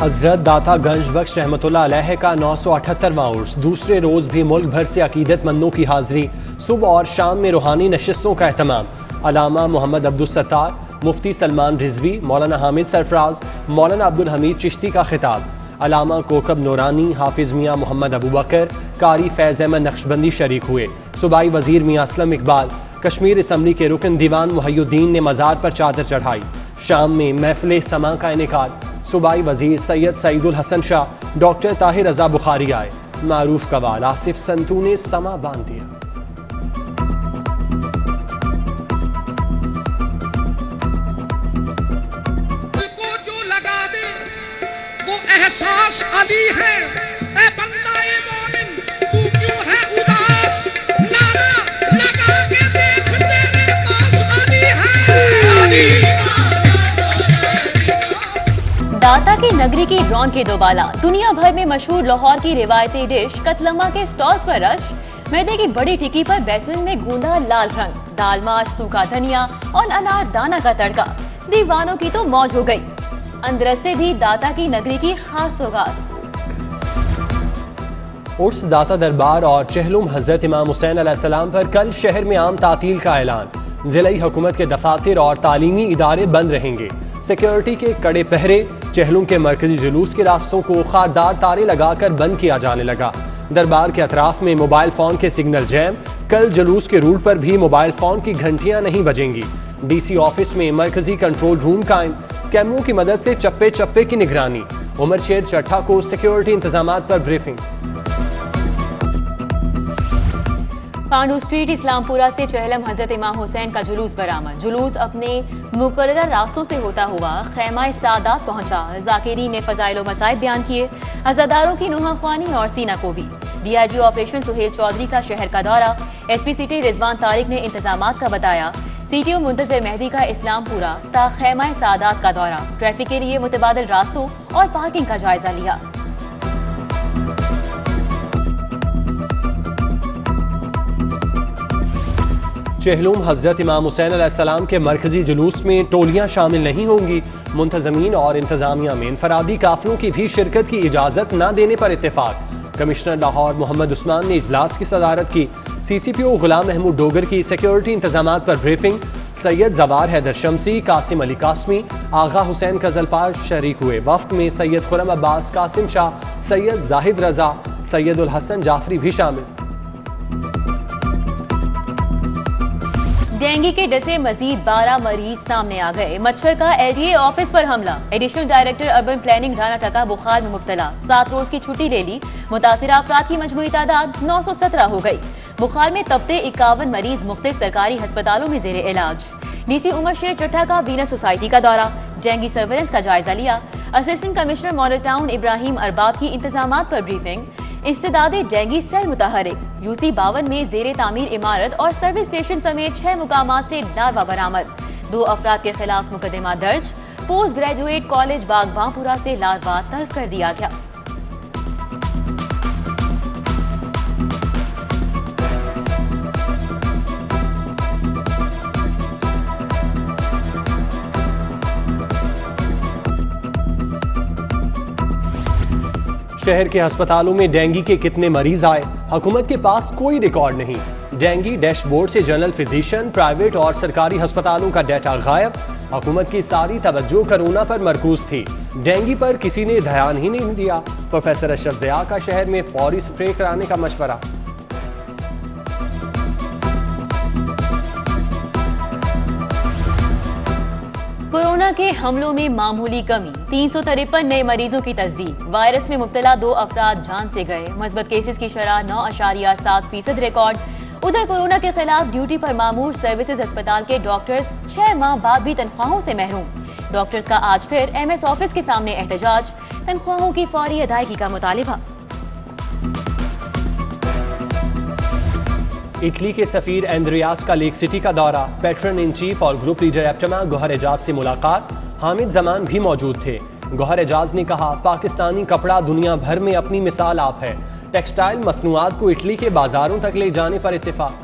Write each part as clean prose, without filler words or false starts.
हजरत दाता गंज बख्श रहमतुल्लाह अलैह का 978वां उर्स। दूसरे रोज भी मुल्क भर से अकीदतमंदों की हाजिरी। सुबह और शाम में रूहानी नशिस्तों का एहतमाम। अलामा मोहम्मद अब्दुल सत्तार, मुफ्ती सलमान रिजवी, मौलाना हामिद सरफराज, मौलाना अब्दुल हमीद चिश्ती का खिताब। अलामा कोकब नूरानी, हाफिज मियाँ मोहम्मद अबू बकर, कारी फैज़ अहमद नक्शबंदी शरीक हुए। सूबाई वजीर मियाँ असलम इकबाल, कश्मीर असम्बली के रुकन दीवान मुहय्युद्दीन ने मज़ार पर चादर चढ़ाई। शाम में महफिल समा का इनेकाद। सूबाई वजीर सैयद सईदुल हसन शाह, डॉक्टर ताहिर रजा बुखारी आए। मारूफ कवाल आसिफ संतू ने समा बांध दिया। एहसास अली है, ए बंदा ए मोमिन, तू क्यों है उदास? नारा लगा के देख, तेरे पास अली है। दाता की नगरी की रौनक दोबाला। दुनिया भर में मशहूर लाहौर की रिवायती डिश कतलम्मा के स्टॉल्स पर रश। मैदे की बड़ी टिक्की पर बेसन में गूंदा लाल रंग, दाल माश, सूखा धनिया और अनार दाना का तड़का। दीवानों की तो मौज हो गई। अंदर से भी दाता की नगरी की खास सौगात। उर्स, दाता दरबार और चहलुम हजरत इमाम हुसैन अलैहिस्सलाम पर कल शहर में आम तातील का ऐलान। जिलाई हुकूमत के दफातर और तालीमी इदारे बंद रहेंगे। सिक्योरिटी के कड़े पहरे। चहलुम के मरकजी जुलूस के रास्तों को खारदार तारे लगाकर बंद किया जाने लगा। दरबार के अतराफ में मोबाइल फोन के सिग्नल जैम। कल जुलूस के रूट पर भी मोबाइल फोन की घंटियां नहीं बजेंगी। DC ऑफिस में मरकजी कंट्रोल रूम कायम। कैमरों की मदद से चप्पे चप्पे की निगरानी। उमर शेर चट्टा को सिक्योरिटी इंतजामात पर ब्रीफिंग। पांडू स्ट्रीट इस्लामपुरा से चहलम हजरत इमाम हुसैन का जुलूस बरामद। जुलूस अपने मुकर्रर रास्तों से होता हुआ खैमा सादात पहुंचा। जाकिरीन ने फजाइल व मसाइब बयान किए। अज़ादारों की नुहाख्वानी और सीना को भी। DIG ऑपरेशन सुहेल चौधरी का शहर का दौरा। SP सिटी रिजवान तारिक ने इंतजामात का बताया। CTO मुंतज़िर मेहदी का इस्लामपुरा ता खैमा सादात का दौरा। ट्रैफिक के लिए मुतबादिल रास्तों और पार्किंग का जायजा लिया। चहलुम हजरत इमाम हुसैन अलैहिस्सलाम के मरकजी जुलूस में टोलियां शामिल नहीं होंगी। मुंतजमीन और इंतजामिया में इनफरादी काफिलों की भी शिरकत की इजाजत न देने पर इत्तेफाक। कमिश्नर लाहौर मोहम्मद उस्मान ने इजलास की सदारत की। CCPO गुलाम महमूद डोगर की सिक्योरिटी इंतजामात पर ब्रीफिंग। सैयद जवार हैदर शमसी, कासिम अली कासमी, आगा हुसैन कजलपार शरीक हुए। वफ्त में सैयद खुरम अब्बास, कासिम शाह, सैयद जाहिद रजा, सैयदुल हसन जाफरी भी शामिल। डेंगू के डसे मजीद 12 मरीज सामने आ गए। मच्छर का LDA ऑफिस पर हमला। Additional director urban planning Rana टका बुखार में मुब्तला। 7 रोज की छुट्टी ले ली। मुतासिरा अफराद की मजमूई तादाद 917 हो गई। बुखार में तबते 51 मरीज मुख्तलिफ सरकारी अस्पतालों में जेर इलाज। DC उमर शेर चट्टा का वीनस सोसाइटी का दौरा। डेंगू सर्वेलेंस का जायजा लिया। Assistant commissioner Model Town Ibrahim Arbab की इंतजामात पर ब्रीफिंग। इस्तेदादे डेंगू सेल मुतहरिक। UC 52 में जेर तामीर इमारत और सर्विस स्टेशन समेत 6 मुकामात से लार्वा बरामद। 2 अफराद के खिलाफ मुकदमा दर्ज। पोस्ट ग्रेजुएट कॉलेज बागबांपुरा से लार्वा तल्फ कर दिया गया। शहर के अस्पतालों में डेंगू के कितने मरीज आए, हुकूमत के पास कोई रिकॉर्ड नहीं। डेंगू डैशबोर्ड से जनरल फिजिशियन, प्राइवेट और सरकारी अस्पतालों का डाटा गायब। हुकूमत की सारी तवज्जो कोरोना पर मरकूज थी। डेंगू पर किसी ने ध्यान ही नहीं दिया। प्रोफेसर अशरफ ज़िया का शहर में फौरी स्प्रे कराने का मशवरा। कोरोना के हमलों में मामूली कमी। 353 नए मरीजों की तस्दीक। वायरस में मुब्तला 2 अफराद जान से गए। मस्बत केसेस की शरह 9.7% रिकॉर्ड। उधर कोरोना के खिलाफ ड्यूटी पर मामूर सर्विसेज अस्पताल के डॉक्टर्स 6 माह बाद भी तनख्वाहों से महरूम। डॉक्टर्स का आज फिर MS ऑफिस के सामने एहतजाज। तनख्वाहों की फौरी अदायगी का मुतालिबा। इटली के सफीर एंड्रियास का लेक सिटी का दौरा। पैट्रन इन चीफ और ग्रुप लीडर एप्टमा गौहर एजाज से मुलाकात। हामिद जमान भी मौजूद थे। गौहर एजाज ने कहा, पाकिस्तानी कपड़ा दुनिया भर में अपनी मिसाल आप है। टेक्सटाइल मसनूआत को इटली के बाजारों तक ले जाने पर इत्तेफाक।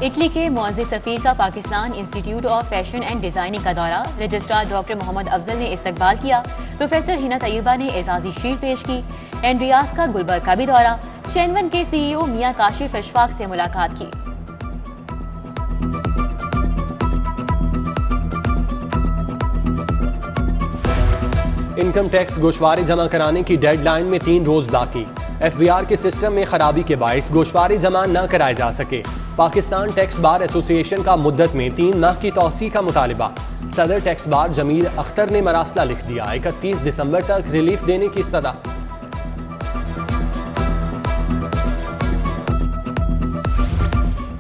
इटली के मुअज़्ज़िज़ सफ़ीर का Pakistan institute of fashion and designing का दौरा। रजिस्ट्रार डॉक्टर मोहम्मद अफजल ने इस्तकबाल किया। प्रोफेसर हिना तैयबा ने एजाज़ी शील्ड पेश की। एंड्रियास का गुलबर्ग का भी दौरा। चैनवन के CEO मियां काशिफ इशफाक से मुलाकात की। इनकम टैक्स गोशवारे जमा कराने की डेडलाइन में 3 रोज बाकी। FBR के सिस्टम में खराबी के बायस गोशवारे जमा न कराए जा सके। पाकिस्तान टैक्स बार एसोसिएशन का मुद्दत में 3 माह की तौसी का मुतालिबा। सदर टैक्स बार जमील अख्तर ने मरासला लिख दिया। 31 दिसंबर तक रिलीफ देने की सदा।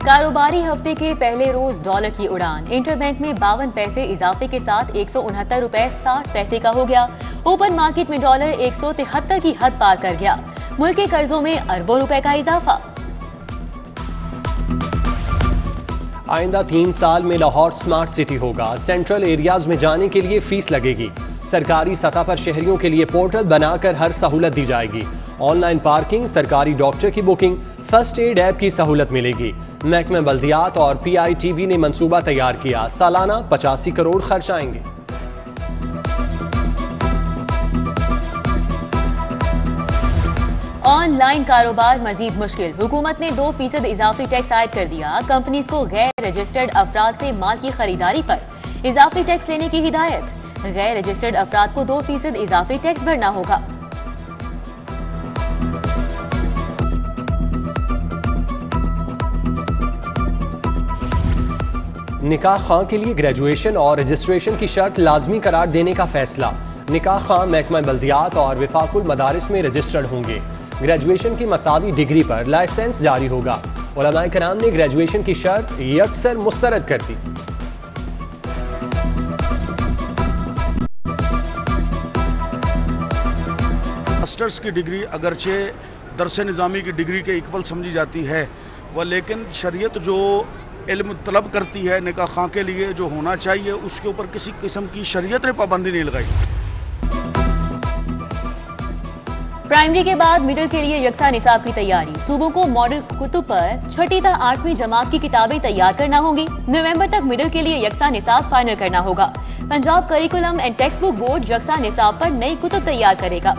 कारोबारी हफ्ते के पहले रोज डॉलर की उड़ान। इंटरबैंक में 52 पैसे इजाफे के साथ 169 रुपए 60 पैसे का हो गया। ओपन मार्केट में डॉलर 173 की हद पार कर गया। मुल्क के कर्जों में अरबों रुपए का इजाफा। आइंदा 3 साल में लाहौर स्मार्ट सिटी होगा। सेंट्रल एरियाज में जाने के लिए फीस लगेगी। सरकारी सतह पर शहरियों के लिए पोर्टल बनाकर हर सहूलत दी जाएगी। ऑनलाइन पार्किंग, सरकारी डॉक्टर की बुकिंग, फर्स्ट एड ऐप की सहूलत मिलेगी। महकमा बल्दियात और PITB ने मंसूबा तैयार किया। सालाना 85 करोड़ खर्च आएंगे। ऑनलाइन कारोबार मजीद मुश्किल। हुकूमत ने 2% इजाफी टैक्स आयद कर दिया। कंपनीज को गैर रजिस्टर्ड अफराद से माल की खरीदारी पर इजाफी टैक्स लेने की हिदायत। गैर रजिस्टर्ड अफराद को 2% इजाफी टैक्स भरना होगा। निकाह खां के लिए ग्रेजुएशन और रजिस्ट्रेशन की शर्त लाजमी करार देने का फैसला। निकाह खां महकमा बल्दियात और विफाकुल मदारिस में रजिस्टर्ड होंगे। ग्रेजुएशन की मसावी डिग्री पर लाइसेंस जारी होगा। उलमाए कराम ने ग्रेजुएशन की शर्त यकसर मुस्तरद कर दी। मास्टर्स की डिग्री अगरचे दरस निज़ामी की डिग्री के इक्वल समझी जाती है वह, लेकिन शरीयत जो इल्म तलब करती है निकाह खां के लिए जो होना चाहिए उसके ऊपर किसी किस्म की शरीयत ने पाबंदी नहीं लगाई। प्राइमरी के बाद मिडिल के लिए यकसा निसाब की तैयारी। सूबों को मॉडल कुतुब पर 6ठी ता 8वीं जमात की किताबें तैयार करना होंगी। नवंबर तक मिडिल के लिए यकसा निसाब फाइनल करना होगा। Punjab curriculum and text book board यकसा निसाब पर नई कुतुब तैयार करेगा।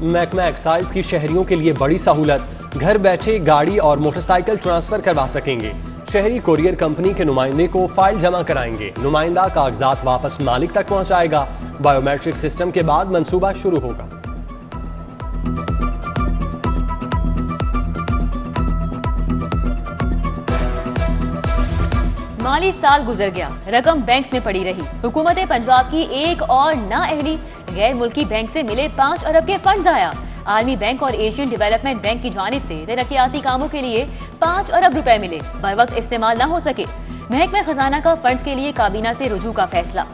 महकमा एक्साइज की शहरियों के लिए बड़ी सहूलत। घर बैठे गाड़ी और मोटरसाइकिल ट्रांसफर करवा सकेंगे। शहरी कोरियर कंपनी के नुमाइंदे को फाइल जमा कराएंगे। नुमाइंदा कागजात वापस मालिक तक पहुंचाएगा। बायोमेट्रिक सिस्टम के बाद मंसूबा शुरू होगा। माली साल गुजर गया, रकम बैंक में पड़ी रही। हुकूमत पंजाब की एक और नाअहली गैर मुल्की बैंक से मिले 5 अरब के फंड आया। आर्मी बैंक और एशियन डेवलपमेंट बैंक की जानिब से तरक्याती कामों के लिए 5 अरब रुपए मिले, बर वक्त इस्तेमाल न हो सके। महकमा खजाना का फंड्स के लिए काबीना से रुजू का फैसला।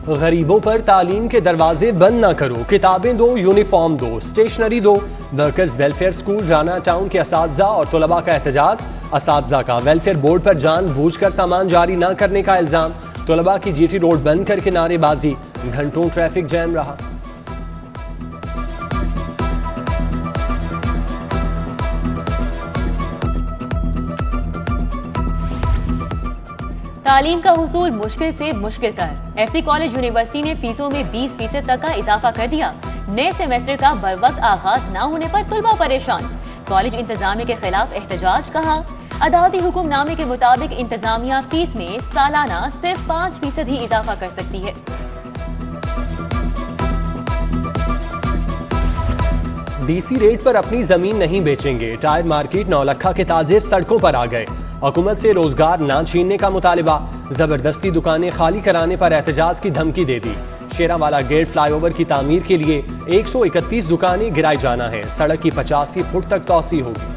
गरीबों पर तालीम के दरवाजे बंद ना करो। किताबें दो, यूनिफॉर्म दो, स्टेशनरी दो। Workers welfare school Rana town के असातिज़ा और तलबा का एहतजाज। असातिज़ा का वेलफेयर बोर्ड पर जानबूझकर सामान जारी न करने का इल्जाम। तलबा की GT रोड बंद करके नारेबाजी। घंटों ट्रैफिक जैम रहा। तालीम का हुसूल मुश्किल से मुश्किल तर। ऐसी कॉलेज यूनिवर्सिटी ने फीसों में 20% तक का इजाफा कर दिया। नए सेमेस्टर का बर वक्त आगाज न होने पर तलबा परेशान। कॉलेज इंतजामिया के खिलाफ एहतजाज। कहा अदालती हुक्मनामे के मुताबिक इंतजामिया फीस में सालाना सिर्फ 5% ही इजाफा कर सकती है। DC रेट पर अपनी जमीन नहीं बेचेंगे। टायर मार्केट नौलखा के ताजिर सड़कों पर आ गए। हुकूमत से रोजगार ना छीनने का मुतालिबा। जबरदस्ती दुकानें खाली कराने पर एहतजाज की धमकी दे दी। शेरावाला गेट फ्लाईओवर की तामीर के लिए 131 दुकानें गिराई जाना है। सड़क की 85 फुट तक तौसी होगी।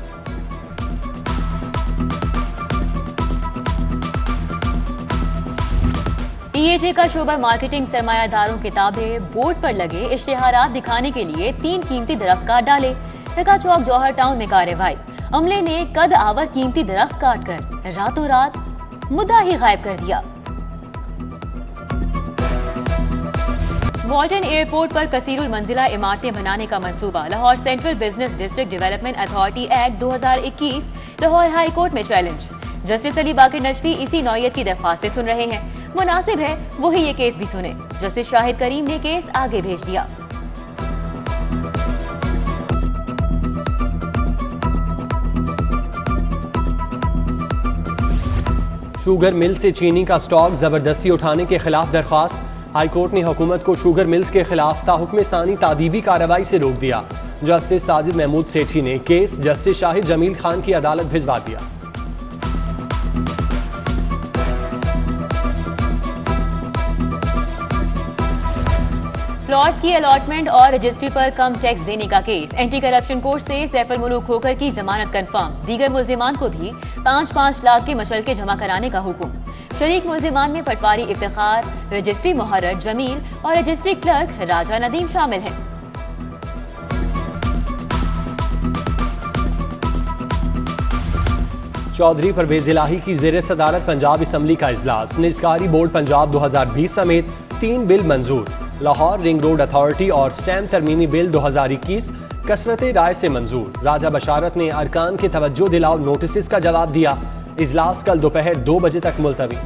THA का शोबा मार्केटिंग सरमायादारों के ताबे बोर्ड पर लगे इश्तिहारात दिखाने के लिए 3 कीमती दरख्त काट डाले। टका चौक जौहर टाउन में कार्रवाई। अमले ने कद आवर कीमती दरख्त काट कर रातों रात मुद्दा ही गायब कर दिया। वॉल्टन एयरपोर्ट पर कसीरुल मंजिला इमारतें बनाने का मंसूबा। Lahore central business district development authority act 2021 Lahore high court में चैलेंज। जस्टिस अली बाकर नजफी इसी नौयत की दरख्वास्तें सुन रहे हैं। मुनासिब है वही ये केस भी सुने। जस्टिस शाहिद करीम ने केस आगे भेज दिया। शुगर मिल से चीनी का स्टॉक जबरदस्ती उठाने के खिलाफ दरख्वास्त। हाईकोर्ट ने हुकूमत को शुगर मिल्स के खिलाफ ताहुक्म सानी तादीबी कार्रवाई से रोक दिया। जस्टिस साजिद महमूद सेठी ने केस जस्टिस शाहिद जमील खान की अदालत भिजवा दिया। प्लॉट्स की अलॉटमेंट और रजिस्ट्री पर कम टैक्स देने का केस। एंटी करप्शन कोर्ट से सैफुल मुल्क खोखर की जमानत कंफर्म। दीगर मुल्जिमान को भी 5-5 लाख के मशल्के जमा कराने का हुक्म। शरीक मुल्जिमान में पटवारी इफ्तिखार, रजिस्ट्री मुहर्रर जमील और रजिस्ट्री क्लर्क राजा नदीम शामिल हैं। चौधरी परवेज इलाही की ज़ेर सदारत पंजाब असम्बली का इजलास। निजकारी बोर्ड पंजाब 2020 समेत 3 बिल मंजूर। लाहौर रिंग रोड अथॉरिटी और स्टैम्प तरमीमी बिल 2021 कसरत राय से मंजूर। राजा बशारत ने अरकान के तवज्जो दिलाओ नोटिस का जवाब दिया। इजलास कल दोपहर 2 बजे तक मुलतवी।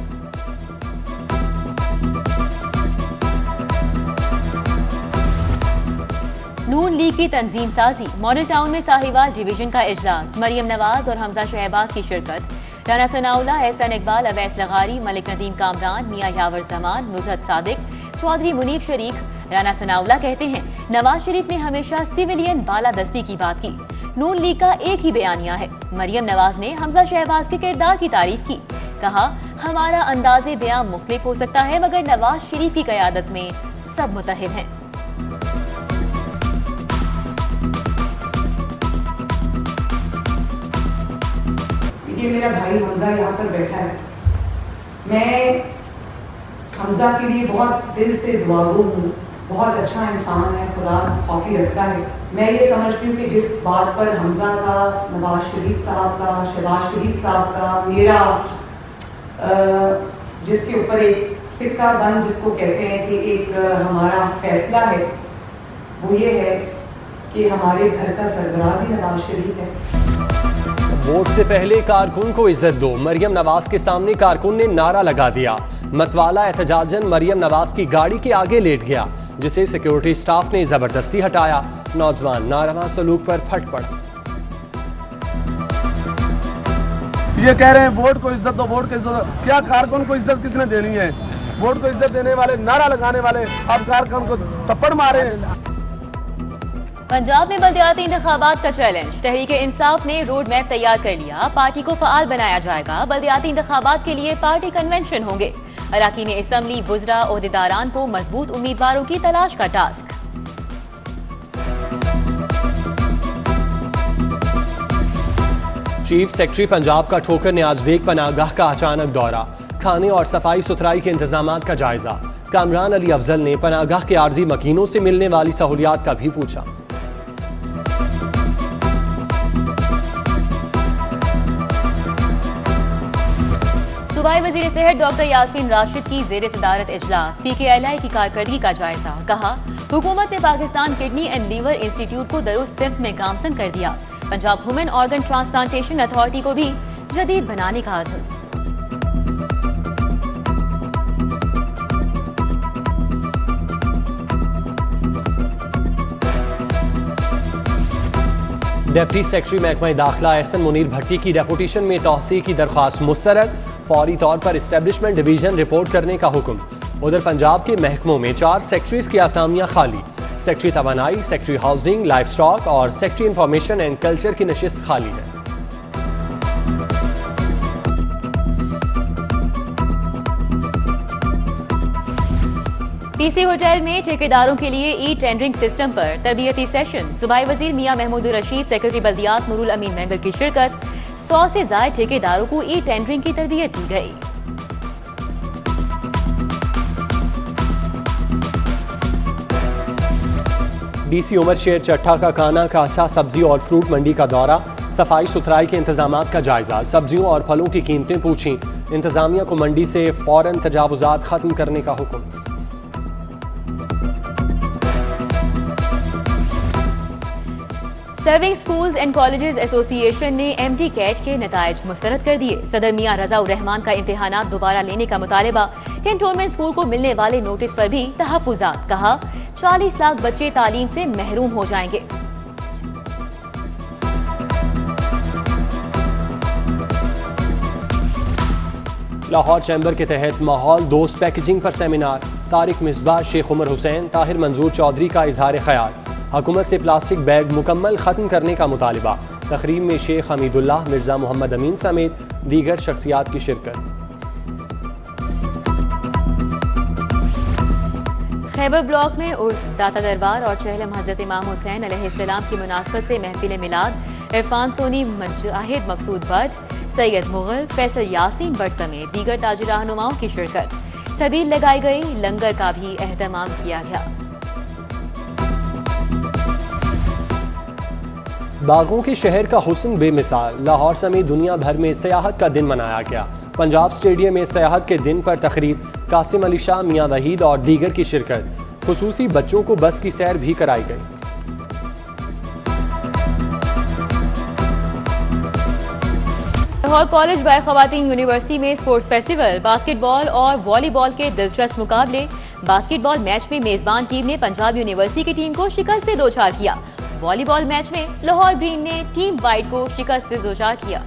नून लीग की तंजीम साजी। मॉडल टाउन में साहिवाल डिवीजन का इजलास। मरियम नवाज और हमजा शहबाज की शिरकत। राना सनाउल्लाह, एहसन इकबाल, अवैस लगारी, मलिक नदीम कामरान, मियां यावर जमान, नुसरत सादिक, चौधरी मुनीब शरीक। राना सनाउल्लाह कहते हैं नवाज शरीफ ने हमेशा सिविलियन बालादस्ती की बात की। नून लीग का एक ही बयानिया है। मरियम नवाज ने हमजा शहबाज के किरदार की तारीफ की। कहा हमारा अंदाजे बयान मुख्तलिफ हो सकता है मगर नवाज शरीफ की क़यादत में सब मुत्तहिद हैं। ये मेरा भाई हमजा यहाँ पर बैठा है। मैं हमजा के लिए बहुत दिल से दुआगो हूँ। बहुत अच्छा इंसान है, खुदा खौफी रखता है। मैं ये समझती हूँ कि जिस बात पर हमजा का, नवाज शरीफ साहब का, शहबाज शरीफ साहब का, मेरा जिसके ऊपर एक सिक्का बंद जिसको कहते हैं कि एक हमारा फैसला है, वो ये है कि हमारे घर का सरबराह भी नवाज शरीफ है। वोट से पहले कारकुन को इज्जत दो। मरियम नवाज के सामने कारकुन ने नारा लगा दिया। मतवाला एहतजाजन मरियम नवाज की गाड़ी के आगे लेट गया, जिसे सिक्योरिटी स्टाफ ने जबरदस्ती हटाया। नौजवान नारवा सलूक पर फट पड़ा। ये कह रहे हैं वोट को इज्जत दो, वोट को इज्जत दो। क्या कारकुन को इज्जत किसने देनी है? वोट को इज्जत देने वाले, नारा लगाने वाले अब कारकुन को थप्पड़ मारे। पंजाब में बल्दियाती इंतखाबात का चैलेंज। तहरीक इंसाफ ने रोड मैप तैयार कर लिया। पार्टी को फाल बनाया जाएगा। बल्दियाती इंतखाबात के लिए पार्टी कन्वेंशन होंगे। अराकीन असम्बली, वुज़रा, ओहदेदारान को मजबूत उम्मीदवारों की तलाश का टास्क। चीफ सेक्रेटरी पंजाब का ठोकर न्याज बेग पनाहगाह का अचानक दौरा। खाने और सफाई सुथराई के इंतजामात का जायजा। कामरान अली अफजल ने पनाहगाह के आर्जी मकीनों से मिलने वाली सहूलियात का भी पूछा। सूबाई वजीर सेहत डॉक्टर यास्मीन राशिद की जेर सदारत इजलास। PKLI की कारकर्दगी का जायजा। कहा हुकूमत ने Pakistan kidney and liver institute को दरुस्त सिमत में गामजन कर दिया। Punjab human organ transplantation authority को भी जदीद बनाने का आज़म। डिप्टी सेक्रेटरी महकमा दाखिला एहसन मुनीर भट्टी की डेपुटेशन में तौसीक की दरख्वास्त मुस्तरद। फौरी तौर पर इस्टेब्लिशमेंट डिवीजन रिपोर्ट करने का हुक्म। उधर पंजाब के महकमों में 4 सेक्रेटरीज की आसामियां खाली। सेक्रेटरी तवानाई, सेक्रेटरी हाउसिंग, लाइफ स्टॉक और सेक्रेटरी इंफॉर्मेशन एंड कल्चर की नशिस्त खाली है। PC होटल में ठेकेदारों के लिए ई टेंडरिंग सिस्टम पर तरबियती सेशन। सूबाई वजीर मियां महमूद रशीद, सेक्रेटरी बल्दियात नूरुल अमीन मेंगल की शिरकत। 100 से ज्यादा ठेकेदारों को ई टेंडरिंग की तरबियत दी गई। DC उमर शेर चट्टा का काना काछा सब्जी और फ्रूट मंडी का दौरा। सफाई सुथराई के इंतजामात का जायजा। सब्जियों और फलों की कीमतें पूछी। इंतजामिया को मंडी से फौरन तजावुजात खत्म करने का हुक्म। Serving schools and colleges association ने MD कैट के नतायज मुस्तरद कर दिए। सदर मियां रज़ाउर रहमान का इम्तिहानात दोबारा लेने का मुतालिबा। कैंटोनमेंट स्कूल को मिलने वाले नोटिस पर भी तहफ़्फ़ुज़ात। कहा 40 लाख बच्चे तालीम से महरूम हो जाएंगे। लाहौर चैम्बर के तहत माहौल दोस्त पैकेजिंग पर सेमिनार। तारिक मिसबाह, शेख उमर हुसैन, ताहिर मंजूर चौधरी का इजहार ख्याल। हुकूमत से प्लास्टिक बैग मुकम्मल ख़त्म करने का मुतालिबा। तकरीब में शेख हमीदुल्लाह, मिर्ज़ा मोहम्मद अमीन समेत दीगर शख्सियात की शिरकत। खैबर ब्लॉक में उर्स, दाता दरबार और चहलम हज़रत इमाम हुसैन अलैहिस्सलाम की मुनासबत से महफिल मिलाद। इरफान सोनी, मुजाहिद मकसूद भट्ट, सैयद मुगल, फैसल यासीन भट्ट समेत दीगर ताजिर रहनुमाओं की शिरकत। सबील लगाई गई, लंगर का भी एहतमाम किया गया। बागों के शहर का हुस्न बेमिसाल। लाहौर समेत दुनिया भर में सयाहत का दिन मनाया गया। पंजाब स्टेडियम में सयाहत के दिन पर तकरीब। कासिम अली शाह, मियां वहीद और दीगर की शिरकत। खुसूसी बच्चों को बस की सैर भी कराई गई। लाहौर कॉलेज बाय खवातीन यूनिवर्सिटी में स्पोर्ट्स फेस्टिवल, बास्केटबॉल और वॉलीबॉल के दिलचस्प मुकाबले। बास्केटबॉल मैच में मेजबान टीम ने पंजाब यूनिवर्सिटी की टीम को शिकस्त से दो चार किया। वॉलीबॉल मैच में लाहौर ग्रीन ने टीम वाइट को शिकस्त से दो चार किया।